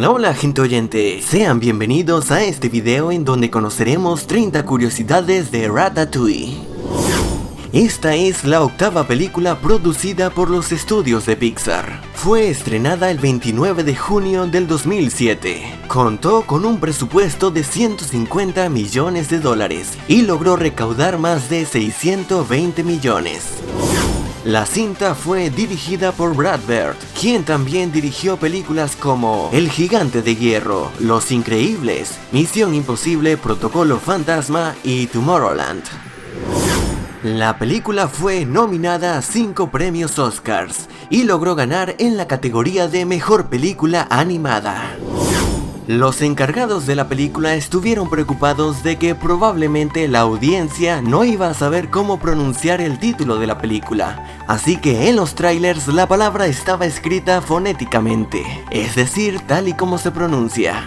Hola, hola gente oyente, sean bienvenidos a este video en donde conoceremos 30 curiosidades de Ratatouille. Esta es la octava película producida por los estudios de Pixar. Fue estrenada el 29 de junio del 2007. Contó con un presupuesto de 150 millones de dólares y logró recaudar más de 620 millones. La cinta fue dirigida por Brad Bird, quien también dirigió películas como El Gigante de Hierro, Los Increíbles, Misión Imposible, Protocolo Fantasma y Tomorrowland. La película fue nominada a 5 premios Oscars y logró ganar en la categoría de Mejor Película Animada. Los encargados de la película estuvieron preocupados de que probablemente la audiencia no iba a saber cómo pronunciar el título de la película, así que en los trailers la palabra estaba escrita fonéticamente, es decir, tal y como se pronuncia.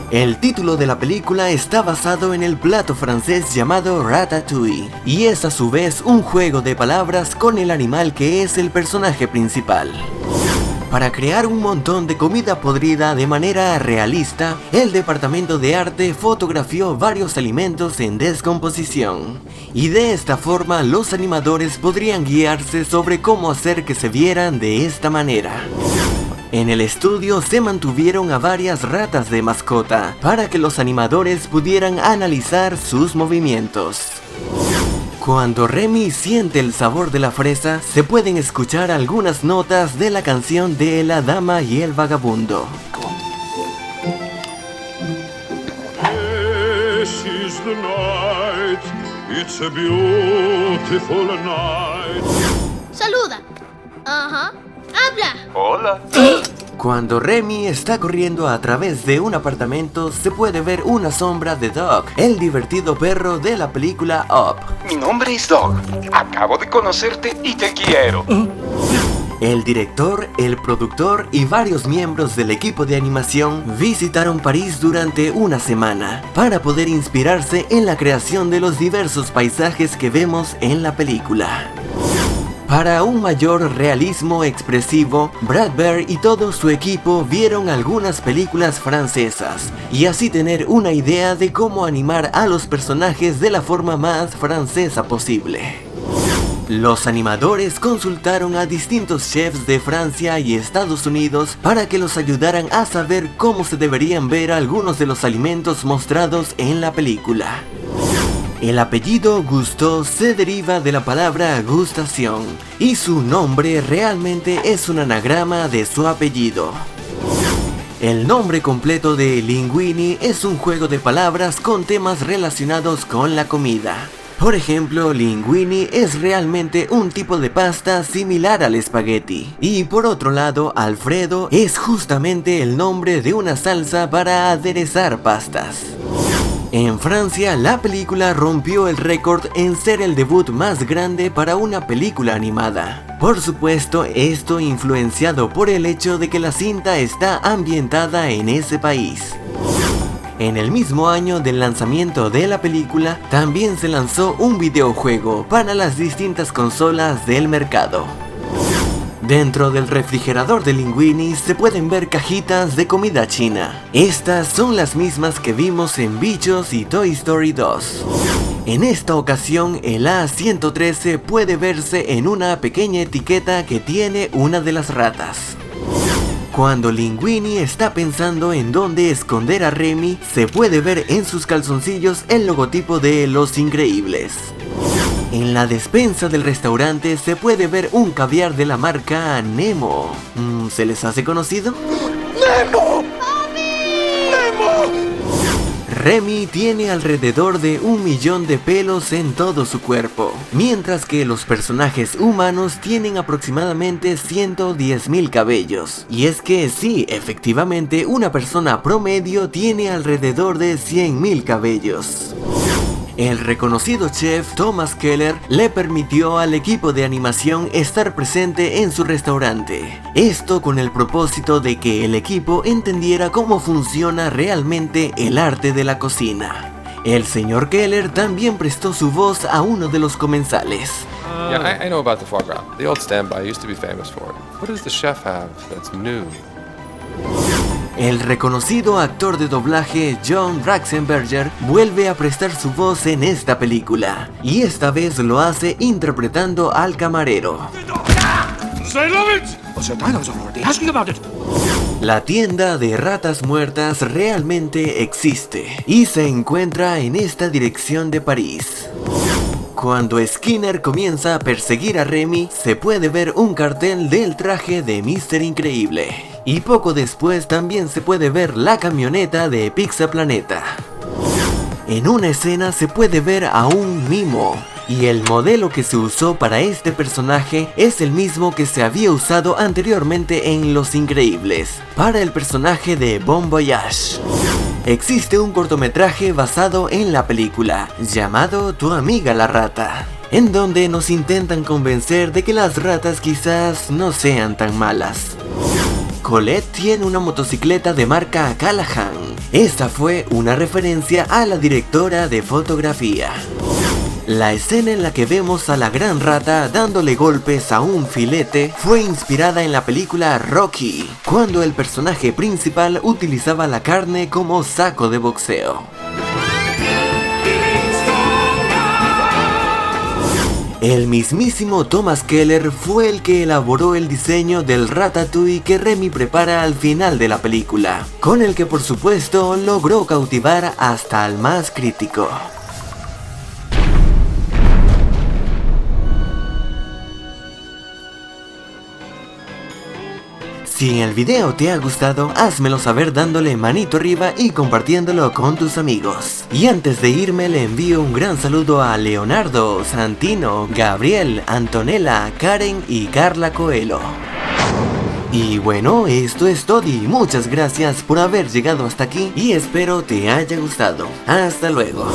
El título de la película está basado en el plato francés llamado Ratatouille, y es a su vez un juego de palabras con el animal que es el personaje principal. Para crear un montón de comida podrida de manera realista, el departamento de arte fotografió varios alimentos en descomposición. Y de esta forma los animadores podrían guiarse sobre cómo hacer que se vieran de esta manera. En el estudio se mantuvieron a varias ratas de mascota para que los animadores pudieran analizar sus movimientos. Cuando Remy siente el sabor de la fresa, se pueden escuchar algunas notas de la canción de La Dama y el Vagabundo. This is the night, it's a beautiful night. Saluda. Ajá. Habla. Hola. Cuando Remy está corriendo a través de un apartamento, se puede ver una sombra de Dog, el divertido perro de la película Up. Mi nombre es Dog. Acabo de conocerte y te quiero. El director, el productor y varios miembros del equipo de animación visitaron París durante una semana para poder inspirarse en la creación de los diversos paisajes que vemos en la película. Para un mayor realismo expresivo, Brad Bird y todo su equipo vieron algunas películas francesas y así tener una idea de cómo animar a los personajes de la forma más francesa posible. Los animadores consultaron a distintos chefs de Francia y Estados Unidos para que los ayudaran a saber cómo se deberían ver algunos de los alimentos mostrados en la película. El apellido Gusteau se deriva de la palabra gustación, y su nombre realmente es un anagrama de su apellido. El nombre completo de Linguini es un juego de palabras con temas relacionados con la comida. Por ejemplo, linguini es realmente un tipo de pasta similar al espagueti. Y por otro lado, Alfredo es justamente el nombre de una salsa para aderezar pastas. En Francia, la película rompió el récord en ser el debut más grande para una película animada. Por supuesto, esto influenciado por el hecho de que la cinta está ambientada en ese país. En el mismo año del lanzamiento de la película, también se lanzó un videojuego para las distintas consolas del mercado. Dentro del refrigerador de Linguini se pueden ver cajitas de comida china. Estas son las mismas que vimos en Bichos y Toy Story 2. En esta ocasión, el A113 puede verse en una pequeña etiqueta que tiene una de las ratas. Cuando Linguini está pensando en dónde esconder a Remy, se puede ver en sus calzoncillos el logotipo de Los Increíbles. En la despensa del restaurante se puede ver un caviar de la marca Nemo. ¿Se les hace conocido? ¡Nemo! ¡Nemo! Remy tiene alrededor de 1 millón de pelos en todo su cuerpo, mientras que los personajes humanos tienen aproximadamente 110.000 cabellos. Y es que sí, efectivamente, una persona promedio tiene alrededor de 100.000 cabellos. El reconocido chef Thomas Keller le permitió al equipo de animación estar presente en su restaurante. Esto con el propósito de que el equipo entendiera cómo funciona realmente el arte de la cocina. El señor Keller también prestó su voz a uno de los comensales. Yeah, I know about the foie gras. The old standby used to be famous for it. What does the chef have that's new? El reconocido actor de doblaje John Ratzenberger vuelve a prestar su voz en esta película, y esta vez lo hace interpretando al camarero. La tienda de ratas muertas realmente existe y se encuentra en esta dirección de París. Cuando Skinner comienza a perseguir a Remy, se puede ver un cartel del traje de Mr. Increíble. Y poco después también se puede ver la camioneta de Pizza Planeta. En una escena se puede ver a un mimo, y el modelo que se usó para este personaje es el mismo que se había usado anteriormente en Los Increíbles, para el personaje de Bon Voyage. Existe un cortometraje basado en la película, llamado Tu amiga la rata, en donde nos intentan convencer de que las ratas quizás no sean tan malas. Colette tiene una motocicleta de marca Callahan. Esta fue una referencia a la directora de fotografía. La escena en la que vemos a la gran rata dándole golpes a un filete fue inspirada en la película Rocky, cuando el personaje principal utilizaba la carne como saco de boxeo. El mismísimo Thomas Keller fue el que elaboró el diseño del Ratatouille que Remy prepara al final de la película, con el que por supuesto logró cautivar hasta al más crítico. Si el video te ha gustado, házmelo saber dándole manito arriba y compartiéndolo con tus amigos. Y antes de irme le envío un gran saludo a Leonardo, Santino, Gabriel, Antonella, Karen y Carla Coelho. Y bueno, esto es todo y muchas gracias por haber llegado hasta aquí y espero te haya gustado. Hasta luego.